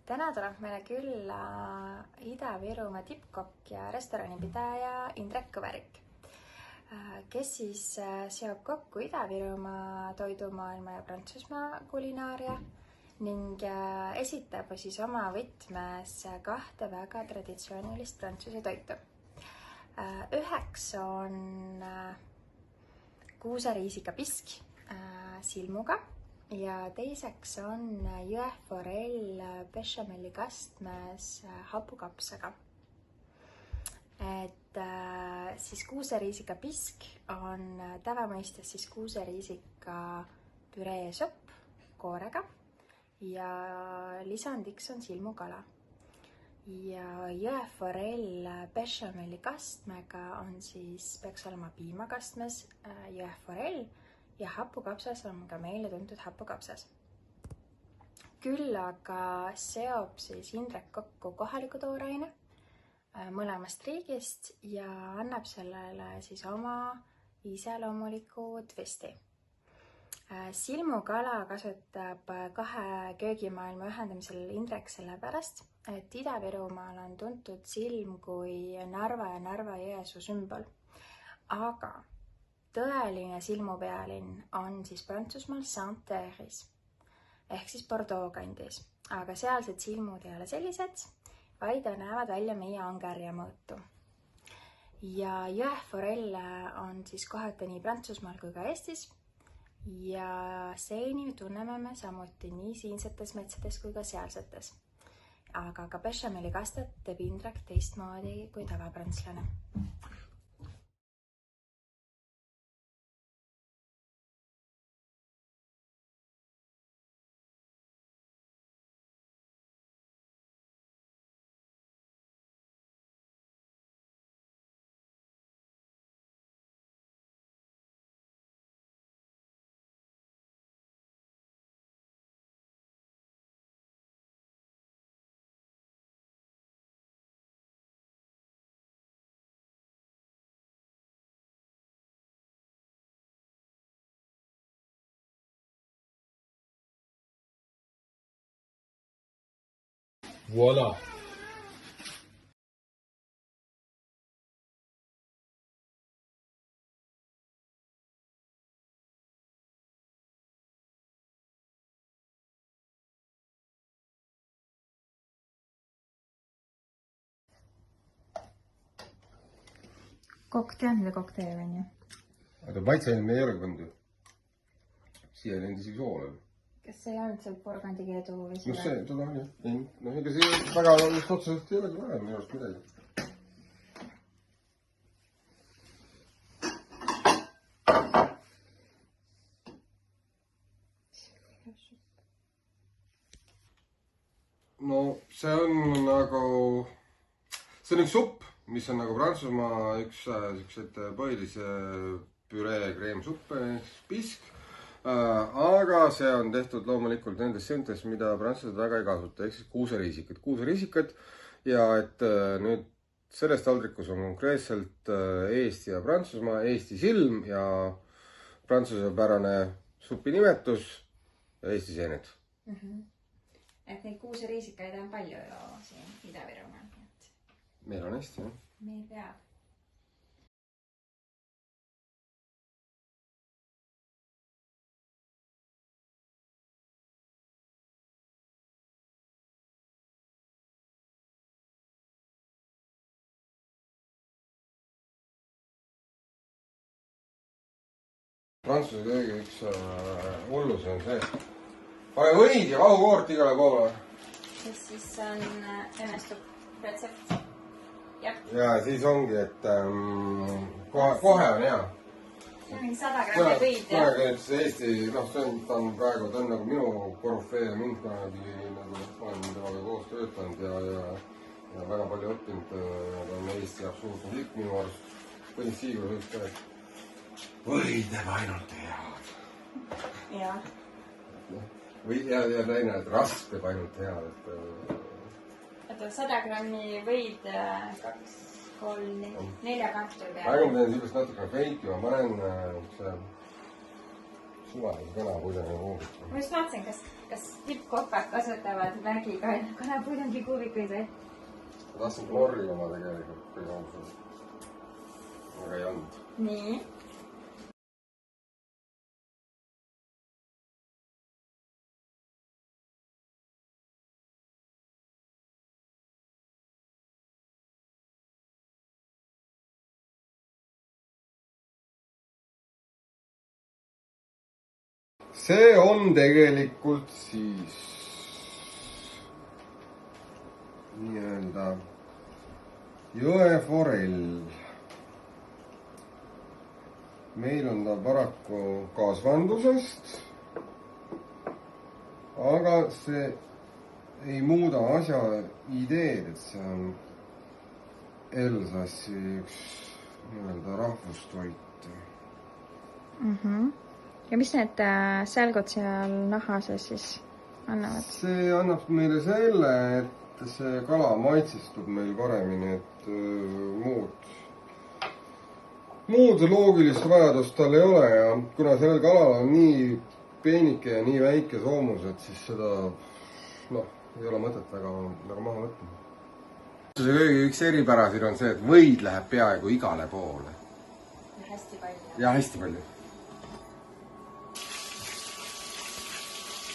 Täna tuleb meile külla Ida-Virumaa tippkokk ja restoranipidaja Indrek Kõverik, kes siis seob kokku Ida-Virumaa toidumaailma ja Prantsusmaa kulinaaria ning esitab siis oma võtmes kahte väga traditsioonilist prantsuse toitu. Üheks on kuuseriisikapisk silmuga ja teiseks on jõeforell bešamelli kastmes hapukapsaga. Siis kuuseriisikapisk on tavamõistes siis kuuseriisika püreesopp koorega ja lisandiks on silmukala. Ja jõeforell bešamelli kastmega on siis, peaks olema piimakastmes jõeforell ja hapukapsas on ka meile tuntud hapukapsas. Küll aga seob siis Indrek kokku kohaliku tooraine mõlemast riigist ja annab sellele siis oma iseloomuliku twisti. Silmukala kasutab kahe köögimaailma ühendamisel Indrek sellepärast, et Ida-Virumaal on tuntud silm kui Narva ja Narva Jõesuu sümbol. Aga tõeline silmupealinn on siis Prantsusmaal Saint-Terris ehk siis Bordeaux kandis, aga sealsed silmud ei ole sellised, vaid näevad välja meie angerja mõõtu. Ja jõeforelle on siis kohati nii Prantsusmaal kui ka Eestis ja seeni tunneme me samuti nii siinsetes metsades kui ka sealsetes. Aga ka bešamelli kastet teeb Indrek teistmoodi kui tavapranslane. Voilà. Kokk tead, mida kokk teeb, on ju? Aga maitseaineid me ei ole pannud ju. Siia ei läinud isegi soola. Kas see ei olnud seal porgandikeedu või selle? No see, seda on jah. No ega see väga just otseselt ei olegi vaja minu arust midagi. No see on nagu, see on üks supp, mis on nagu Prantsusmaa üks põhilise püree kreemsuppe, pisk. Aga see on tehtud loomulikult nendes sööntes, mida prantslased väga ei kasuta, ehk siis kuuseriisikad. Ja et nüüd selles taldrikus on konkreetselt Eesti ja Prantsusmaa, Eesti silm ja prantsusepärane supi nimetus ja Eesti seened. Et neid kuuseriisikaid on palju ju siin Ida-Virumaal. Meil on hästi, jah. Meil peab. Prantsuse köögi üks hullus on see. Pane võid ja vahukoort igale poole. Siis on õnnestub retsept. Ja siis ongi, et kohe on hea. See on mingi 100 grammi võid. Kunagi Eesti, see on praegu, ta on nagu minu korufee ja mind kunagi nagu olen temaga koos töötanud ja väga palju õppinud. Ta on Eesti absoluutne liik minu arust. Põhimõtteliselt Siigurus üks ka, et võid teeb ainult head. Jah. Ja teine, et rasv teeb ainult head. Et 100 grammi võid 2, 3, 4 kartuli peale. Praegu ma teen sellist natukene feiki, ma panen suvalise kanapuidani kuubik. ma just vaatasin, kas tippkopad kasutavad vägiga kanapuidani kuubikuid või? Ma tahtsin Knorri oma tegelikult, kui ausalt. Aga ei olnud. Nii. See on tegelikult siis nii-öelda jõeforell. Meil on ta paraku kasvandusest, aga see ei muuda asja ideed, et see on Elsassi üks nii-öelda rahvustoit. Ja mis need sälgud seal naha sees siis annavad? See annab meile selle, et see kala maitsestub meil paremini, et muud loogilist vajadust tal ei ole ja kuna sellel kalal on nii peenike ja nii väike soomus, et siis seda ei ole mõtet väga maha võtma. Üks eripära siin on see, et võid läheb peaaegu igale poole. Ja hästi palju. Ja hästi palju.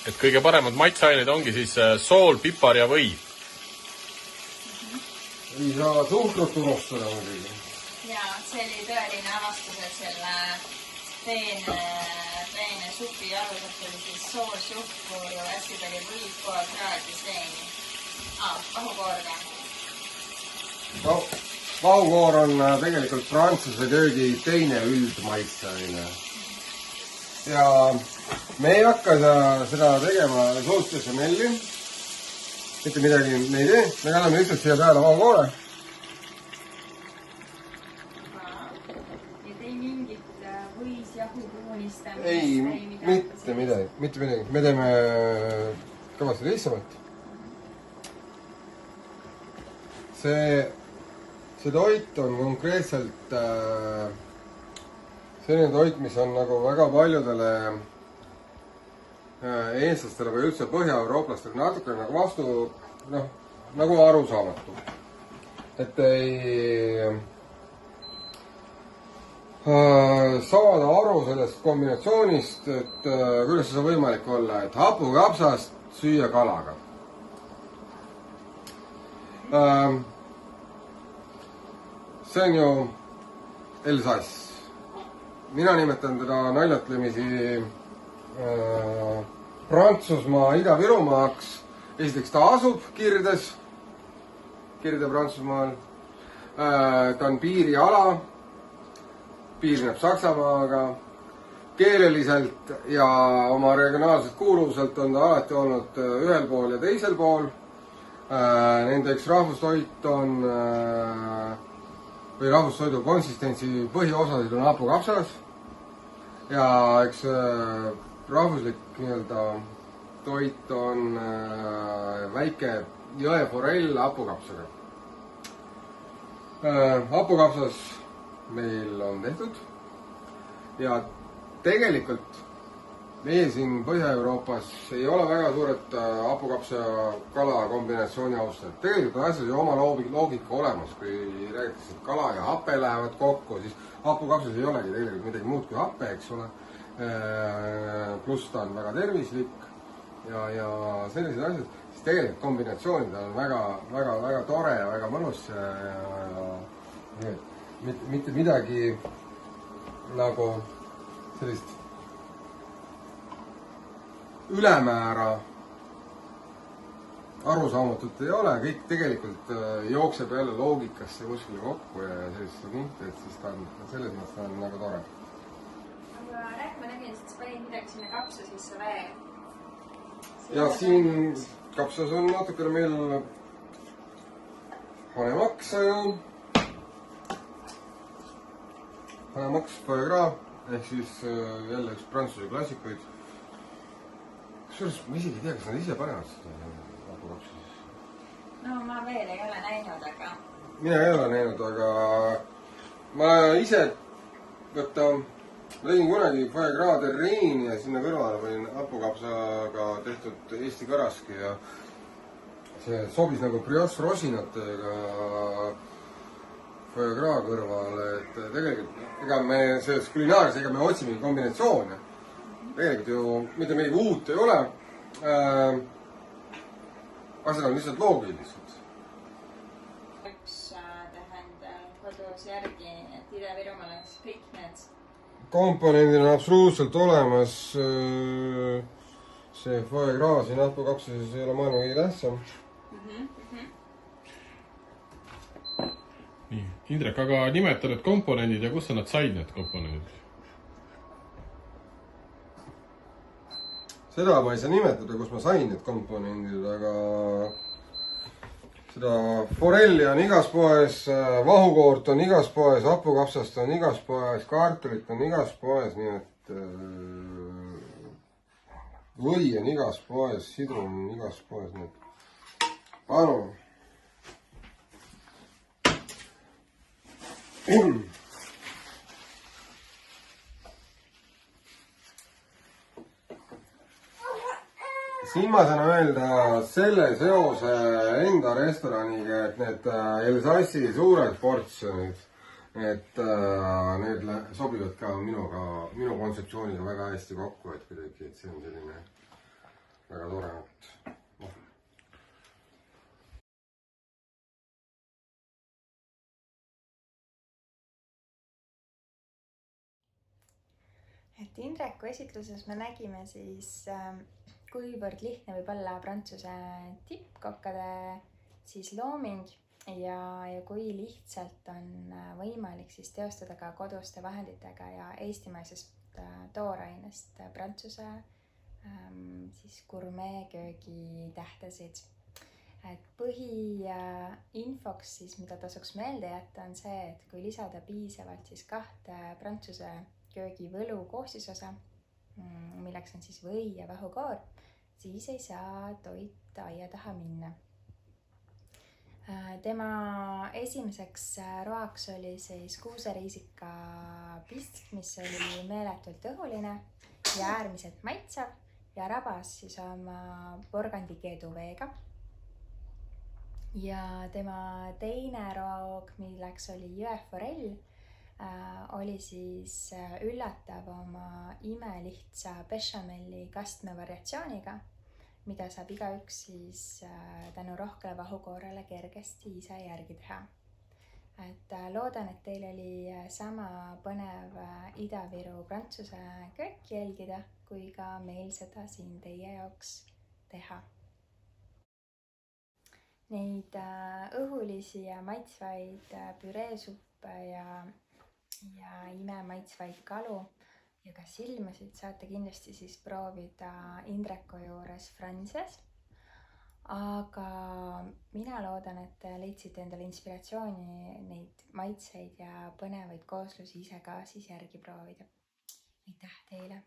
Et kõige paremad maitseained ongi siis sool, pipar ja või. Ei saa suhkrut unustada muidugi. Ja see oli tõeline avastus, et selle peene supi aluseks oli siis sool, suhkur, hästi palju võid, kraad ja seeni. Vahukoor ka. Vahukoor on tegelikult prantsuse köögi teine üldmaitseaine. Ja me ei hakka seda tegema soostes ja melli. Mitte midagi me ei tee. Me kanname lihtsalt siia peale vahukoore. Ja tei mingit võisjahu puunistamist? Ei, mitte midagi. Me teeme kõvasti lihtsamalt. See toit on konkreetselt selline toit, mis on nagu väga paljudele eestlastele või üldse põhja-eurooplastele natuke nagu vastu, nagu arusaamatu. Et ei saada aru sellest kombinatsioonist, et kuidas see võimalik olla, et hapukapsast süüa kalaga. See on ju Elsass. Mina nimetan teda naljatlemisi Prantsusmaa Ida-Virumaaks. Esiteks ta asub Kirde-Prantsusmaal. Ta on piiriala, piirneb Saksamaaga. Keeleliselt ja oma regionaalselt kuuluvuselt on ta alati olnud ühel pool ja teisel pool. Nende üks rahvustoit on või rahvustoidu konsistentsi põhiosasid on hapukapsas ja üks rahvuslik nii-öelda toit on väike jõeforell hapukapsaga. Hapukapsas meil on tehtud ja tegelikult meie siin Põhja-Euroopas ei ole väga suured hapukapsa ja kala kombinatsiooni austajad. Tegelikult on asjas ju oma loogika olemas, kui räägitakse, et kala ja hape lähevad kokku, siis hapukapsas ei olegi tegelikult midagi muud kui hape, eks ole. Pluss ta on väga tervislik ja sellised asjad, siis tegelikult kombinatsioonid on väga tore ja väga mõnus ja mitte midagi nagu sellist ülemäära arusaamatut ei ole, kõik tegelikult jookseb jälle loogikasse kuskile kokku ja selliste punkte, et siis ta on selles mõttes ta on nagu tore. Aga rääk, ma nägin, et sa panid midagi sinna kapsa sisse veel. Ja siin kapsas on natukene meil hanemaksa ja hanemaks foie gras ehk siis jälle üks prantsuse klassikuid. Kusjuures ma isegi ei tea, kas nad ise panevad seda hapukapsas. No ma veel ei ole näinud, aga... Mina ei ole näinud, aga ma ise tegin kunagi foie gras terrine'i ja sinna kõrvale panin hapukapsaga tehtud Eesti kõraski ja see sobis nagu brioche rosinatega foie gras kõrvale, et tegelikult ega me selles kulinaarias, ega me otsimegi kombinatsioone. Tegelikult ju mitte midagi uut ei ole. Asjad on lihtsalt loogilised. Üks teha endal kodus järgi, et Ida-Virumaal on kõik need komponendid on absoluutselt olemas. See foie gras siin hapukapsas ei ole maailma kõige tähtsam. Nii, Indrek, aga nimeta need komponendid ja kus sa nad said, need komponendid? Seda ma ei saa nimetada, kus ma sain need komponendid, aga seda forelli on igas poes, vahukoort on igas poes, hapukapsast on igas poes, kaartulit on igas poes, nii et või on igas poes, sidrun on igas poes, nii et palun. Siin ma saan öelda selle seose enda restoraniga, et need Elsassi suured portsjonid, et need sobivad ka minu kontseptsiooniga väga hästi kokku, et kuidagi, et see on selline väga tore. Et Indreku esitluses me nägime siis, kuivõrd lihtne võib olla Prantsuse tippkokkade siis looming ja kui lihtsalt on võimalik siis teostada ka koduste vahenditega ja eestimaisest toorainest Prantsuse siis gurmeeköögi tähtesid. Et põhiinfoks siis, mida tasuks meelde jätta, on see, et kui lisada piisavalt siis 2 Prantsuse köögi võlu koostisosa, milleks on siis või ja vahukoor, siis ei saa toit aia taha minna. Tema esimeseks roaks oli siis kuuseriisika pisk, mis oli meeletult õhuline ja äärmiselt maitsev ja rabas siis oma porgandikeedu veega. Ja tema teine roog, milleks oli jõeforell, oli siis üllatav oma imelihtsa bechamelli kastme variatsiooniga, mida saab igaüks siis tänu rohkele vahukoorele kergesti ise järgi teha. Et loodan, et teil oli sama põnev Ida-Viru Prantsuse köök jälgida, kui ka meil seda siin teie jaoks teha. Neid õhulisi ja maitsvaid püreesuppe ja imemaitsvaid kalu ja ka silmasid saate kindlasti siis proovida Indreku juures Franzias. Aga mina loodan, et leidsite endale inspiratsiooni neid maitseid ja põnevaid kooslusi ise ka siis järgi proovida. Aitäh teile!